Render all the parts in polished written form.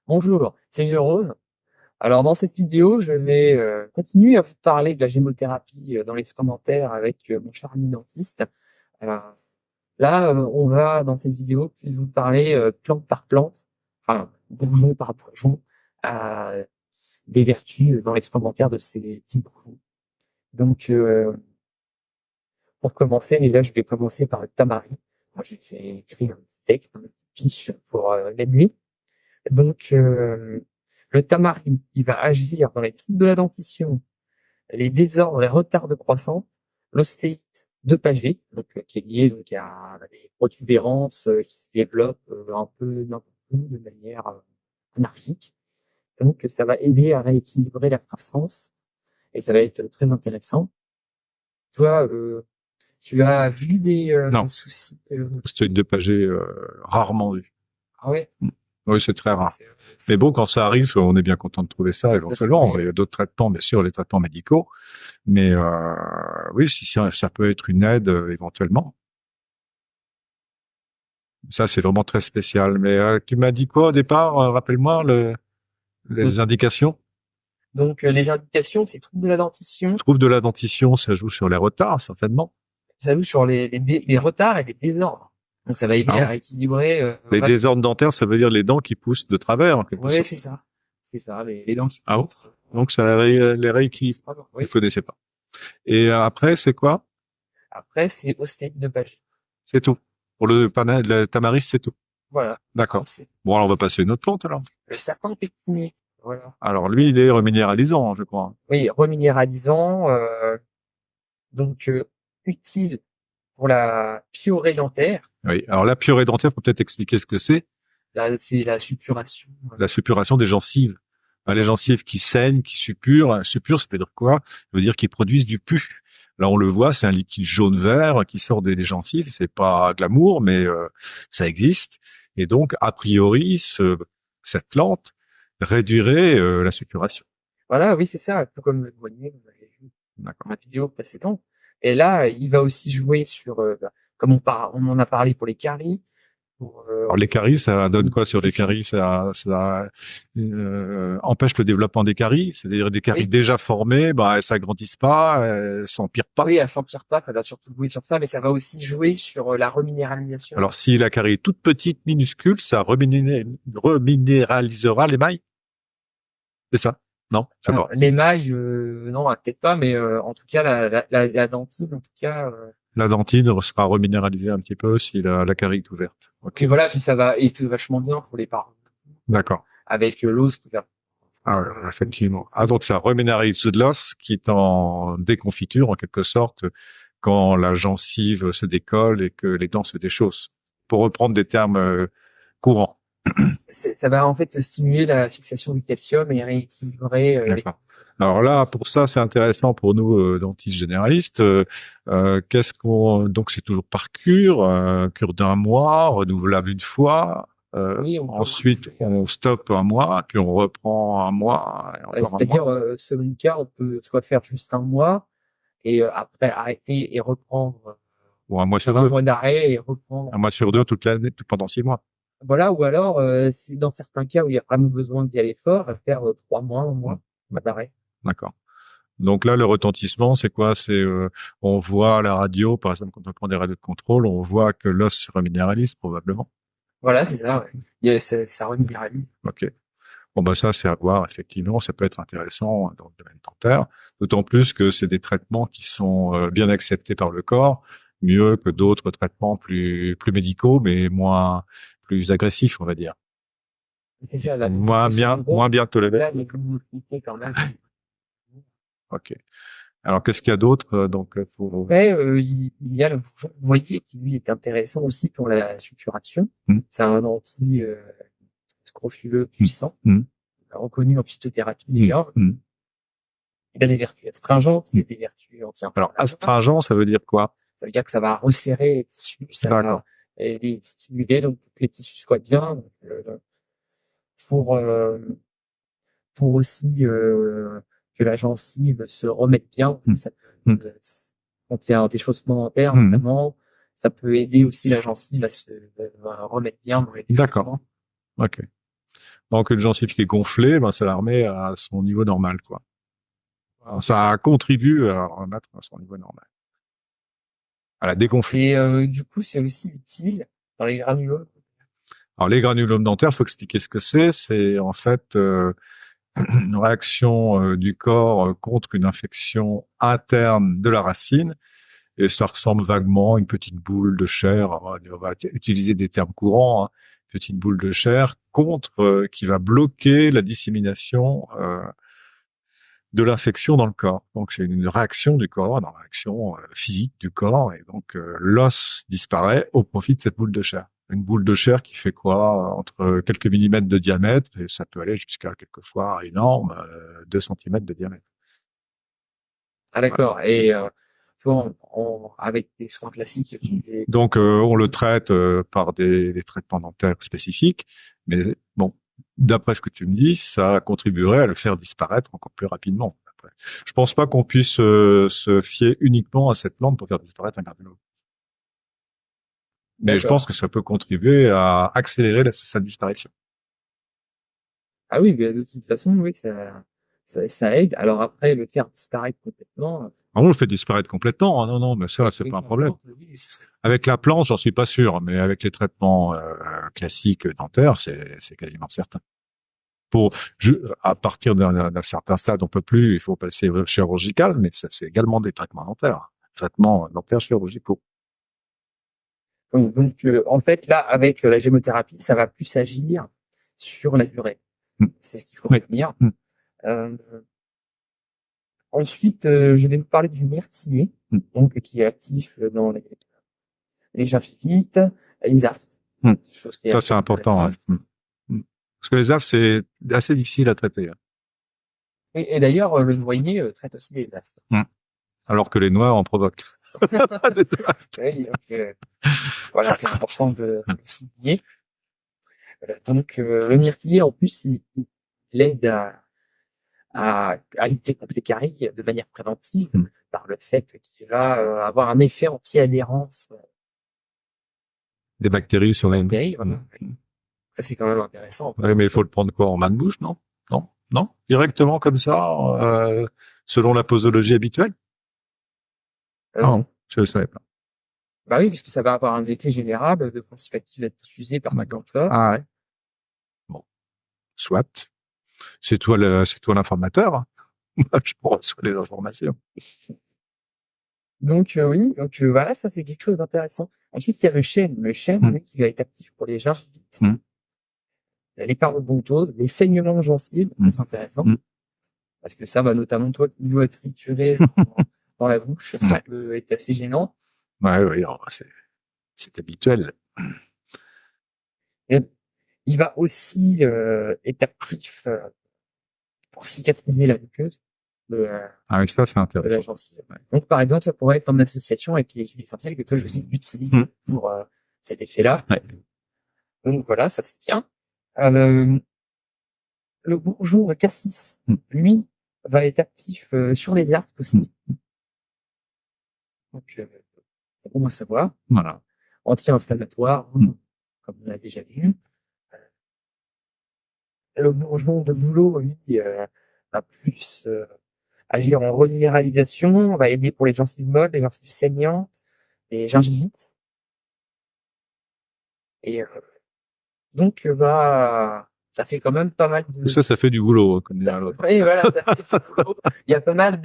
Bonjour, c'est Jérôme. Alors dans cette vidéo, je vais continuer à vous parler de la gémothérapie dans les soins dentaires avec mon cher ami dentiste. Euh, Là, on va dans cette vidéo plus vous parler plante par plante, enfin bourgeon par bourgeon, euh, des vertus dans les soins dentaires de ces petits bourgeons. Donc pour commencer, déjà je vais commencer par le tamarin. Moi j'ai écrit un petit texte, un petit pitch pour la nuit. Donc, le tamarin, il va agir dans les troubles de la dentition, les désordres, les retards de croissance, l'ostéite de Paget, donc qui est lié donc à des protubérances qui se développent un peu n'importe où de manière anarchique. Donc, ça va aider à rééquilibrer la croissance et ça va être très intéressant. Toi, tu as vu Non, des soucis stéroïdes de Paget, rarement vu. Ah ouais, Oui, c'est très rare. c'est- Mais bon, quand ça arrive, on est bien content de trouver ça éventuellement. oui, Il y a d'autres traitements, bien sûr, les traitements médicaux. Mais oui, si ça peut être une aide éventuellement. Ça, c'est vraiment très spécial. Mais tu m'as dit quoi au départ? Rappelle-moi les indications. donc les indications, c'est troubles de la dentition. Trouble de la dentition, ça joue sur les retards, certainement. Ça joue sur les retards et les désordres. Donc ça va aider Ah à ouais. rééquilibrer. Les désordres dentaires, ça veut dire les dents qui poussent de travers, en quelque Ouais, sorte. c'est ça. C'est ça, les dents qui Ah bon? poussent. Donc ça les rééquilibre. Oui, Je connaissais pas. Et après, c'est quoi? après, c'est ostéite de Paget. C'est tout. Pour le tamaris, c'est tout. Voilà. D'accord. C'est Bon, alors on va passer à une autre plante alors. le sapin pétiné. Voilà. Alors lui, il est reminéralisant, je crois. Oui, reminéralisant, donc utile pour la piorée dentaire. Oui. Alors la purée dentaire, faut peut-être expliquer ce que c'est. Là, c'est la suppuration. La suppuration des gencives. Les gencives qui saignent, qui suppurent. Suppure, ça veut dire quoi? Ça veut dire qu'ils produisent du pus. Là, on le voit, c'est un liquide jaune-vert qui sort des gencives. C'est pas glamour, mais ça existe. Et donc, a priori, cette plante réduirait la suppuration. Voilà, oui, c'est ça, un peu comme le douanier, vous avez vu dans D'accord. la vidéo précédente. Et là, il va aussi jouer sur, comme on en a parlé pour les caries, pour Alors les caries, ça donne quoi sur les c'est- caries? Ça empêche le développement des caries, c'est-à-dire des caries oui, déjà formées, bah elles s'agrandissent pas, elles s'empirent pas. oui, elle s'empire pas, ça va surtout jouer sur ça, mais ça va aussi jouer sur la reminéralisation. Alors si la carie est toute petite, minuscule, ça reminéralisera l'émail, c'est ça? Non, je sais Alors, pas. l'émail, non, peut-être pas, mais en tout cas, la dentine, en tout cas, La dentine sera reminéralisée un petit peu si la carie est ouverte. et Ok, voilà, puis ça va être vachement bien pour les parents, d'accord. avec l'os qui va. Ah ouais, effectivement. Ah donc ça reminéralise de l'os qui est en déconfiture en quelque sorte quand la gencive se décolle et que les dents se déchaussent. Pour reprendre des termes courants. Ça va en fait stimuler la fixation du calcium et rééquilibrer D'accord. Alors là, pour ça, c'est intéressant pour nous dentistes généralistes. Qu'est-ce qu'on donc c'est toujours par cure, cure d'un mois, renouvelable une fois. oui, Ensuite, on stoppe un mois, puis on reprend un mois et encore un mois. c'est-à-dire, selon le cas, on peut soit faire juste un mois et après arrêter et reprendre, Ou un mois sur faire un deux. mois d'arrêt et reprendre. Un mois sur deux toute l'année, pendant 6 mois. Voilà, ou alors, si dans certains cas où il y a vraiment besoin d'y aller fort, faire 3 mois, un mois, mois d'arrêt. D'accord. Donc là, le retentissement, c'est quoi? C'est on voit à la radio, par exemple, quand on prend des radios de contrôle, on voit que l'os se reminéralise probablement. Voilà, c'est ça, ouais. Ça reminéralise. Ok. Bon ben ça, c'est à voir. Effectivement, ça peut être intéressant dans le domaine dentaire. D'autant plus que c'est des traitements qui sont bien acceptés par le corps, mieux que d'autres traitements plus médicaux, mais plus agressifs, on va dire. C'est ça, la Moins bien tolérés. là, les communautés quand même. Ok. Alors, qu'est-ce qu'il y a d'autre donc pour... Après, il y a le bourgeon noyer qui lui est intéressant aussi pour la suppuration. Hmm, C'est un anti scrofuleux hmm, puissant, hmm, reconnu en phytothérapie hmm, déjà. hmm. Il a des vertus astringentes, il a des vertus Alors, anti-inflammatoires. astringent, ça veut dire quoi? Ça veut dire que ça va resserrer les tissus, ça va D'accord. les stimuler, donc pour que les tissus soient bien. Donc, pour euh, pour aussi que la gencive se remette bien. Hmm, Ça hmm, peut, quand il y a un déchaussement dentaire, hmm. notamment, ça peut aider aussi la gencive à se remettre bien dans les D'accord. déchaussements. Ok. Donc une gencive qui est gonflée, ben ça la remet à son niveau normal, quoi. Alors, ça contribue à remettre à son niveau normal, à la dégonfler. Et du coup, c'est aussi utile dans les granulomes. Alors les granulomes dentaires, faut expliquer ce que c'est. C'est en fait une réaction du corps contre une infection interne de la racine. Et ça ressemble vaguement à une petite boule de chair. On va utiliser des termes courants, hein. Petite boule de chair contre qui va bloquer la dissémination de l'infection dans le corps. Donc c'est une réaction du corps, une réaction physique du corps, et donc l'os disparaît au profit de cette boule de chair. Une boule de chair qui fait quoi, entre quelques millimètres de diamètre, et ça peut aller jusqu'à quelquefois énorme, 2 centimètres de diamètre. Ah d'accord. Et toi, avec des soins classiques, Donc on le traite par des traitements dentaires spécifiques, mais bon, d'après ce que tu me dis, ça contribuerait à le faire disparaître encore plus rapidement. Après. Je pense pas qu'on puisse se fier uniquement à cette plante pour faire disparaître un granulome. Mais je pense que ça peut contribuer à accélérer sa disparition. Ah oui, mais de toute façon, oui, ça aide. Alors après, le faire disparaître complètement. On le fait disparaître complètement, hein, non, mais ça, c'est pas un problème. Avec la plante, j'en suis pas sûr, mais avec les traitements classiques dentaires, c'est quasiment certain. À partir d'un certain stade, on peut plus, il faut passer chirurgical, mais c'est également des traitements dentaires, traitements dentaires chirurgicaux. Donc en fait, là, avec la gémothérapie, ça va plus agir sur la durée. C'est ce qu'il faut retenir. Ensuite, je vais vous parler du myrtillé, donc qui est actif dans les gingivites, les aftes. Ça, c'est important. Hein. Parce que les aftes, c'est assez difficile à traiter. Hein. Et d'ailleurs, le noyer traite aussi les aftes. Alors que les noix en provoquent. Oui, donc, voilà, c'est important de le souligner. Donc, le myrtillé, en plus, il aide à lutter contre les caries de manière préventive par le fait qu'il va avoir un effet anti-adhérence des bactéries sur les bactéries. Voilà. Ça, c'est quand même intéressant. Oui, mais il faut le prendre quoi, en main de bouche, non? Non? Directement comme ça, selon la posologie habituelle? Non, je ne le savais pas. Bah oui, parce que ça va avoir un effet général de principe actif à être diffusé par ma cancer. Ah ouais. Bon. Soit. C'est toi l'informateur. Hein. Je reçois les informations. Donc oui, donc voilà, ça c'est quelque chose d'intéressant. Ensuite, il y a le chêne. Le chêne, lui, qui va être actif pour les gingivites, les parodontoses, les saignements de gencives, c'est intéressant. Parce que ça va notamment, toi, qui dois être trituré dans la bouche, ça peut être assez gênant. Ouais, oui, c'est habituel. Et il va aussi être actif pour cicatriser la muqueuse ah oui, ça c'est intéressant. de la gencive. Ouais. Donc par exemple, ça pourrait être en association avec les huiles essentielles que toi je sais utilise pour cet effet-là. Ouais. Donc voilà, ça c'est bien. Le bourgeon de cassis, lui, va être actif sur les aftes aussi. Donc c'est bon à savoir. Voilà. Anti-inflammatoire, comme on l'a déjà vu. Le bourgeon de bouleau, lui, va plus agir en reminéralisation, va aider pour les gencives molles, les gencives saignantes, les gingivites. Et donc, ça fait quand même pas mal de... Ça fait du boulot, comme dirait l'autre. Oui, voilà, ça fait du boulot. Il y a pas mal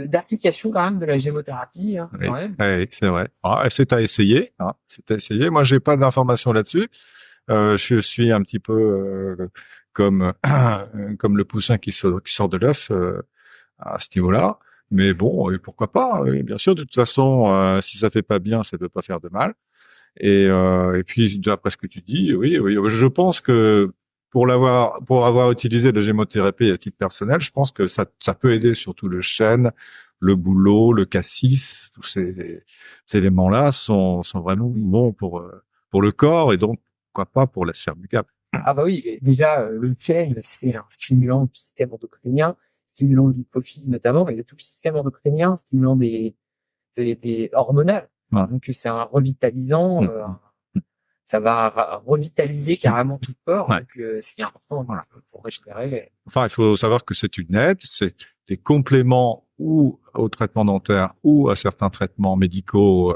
d'applications quand même de la gémothérapie. Hein, oui, oui, c'est vrai. Ah, c'est à essayer. Hein, c'est à essayer. Moi, j'ai pas d'informations là-dessus. Je suis un petit peu comme le poussin qui sort de l'œuf à ce niveau-là. Mais bon, et pourquoi pas? Bien sûr, de toute façon, si ça fait pas bien, ça peut pas faire de mal. Et puis d'après ce que tu dis, oui, je pense que pour avoir utilisé la gémothérapie à titre personnel, je pense que ça peut aider surtout le chêne, le bouleau, le cassis, tous ces éléments-là sont vraiment bons pour le corps et donc pourquoi pas pour la sphère buccale. Ah bah oui, déjà le chêne, c'est un stimulant du système endocrinien, stimulant de l'hypophyse notamment, mais de tout le système endocrinien, stimulant des hormonales. Ouais. Donc c'est un revitalisant, ça va revitaliser carrément tout le corps. Ouais. Donc, c'est important Voilà. pour régénérer. Enfin, il faut savoir que c'est une aide, c'est des compléments ou au traitement dentaire ou à certains traitements médicaux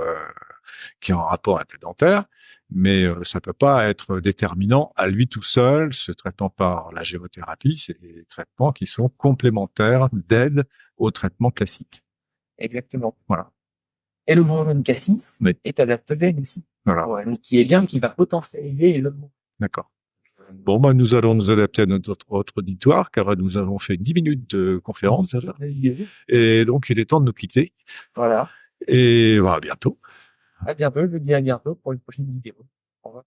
qui ont un rapport avec le dentaire, mais ça peut pas être déterminant à lui tout seul. Ce traitement par la géothérapie, c'est des traitements qui sont complémentaires d'aide au traitement classique. Exactement. Voilà. Et le bonbon de cassis Oui. est adaptogène aussi. Voilà. Ouais, donc qui est bien, qui va potentialiser le bonbon. D'accord. Bon, bah, nous allons nous adapter à notre autre auditoire, car nous avons fait 10 minutes de conférence déjà. Et donc, il est temps de nous quitter. Voilà. Et voilà, à bientôt. À bientôt, je vous dis à bientôt pour une prochaine vidéo. Au revoir.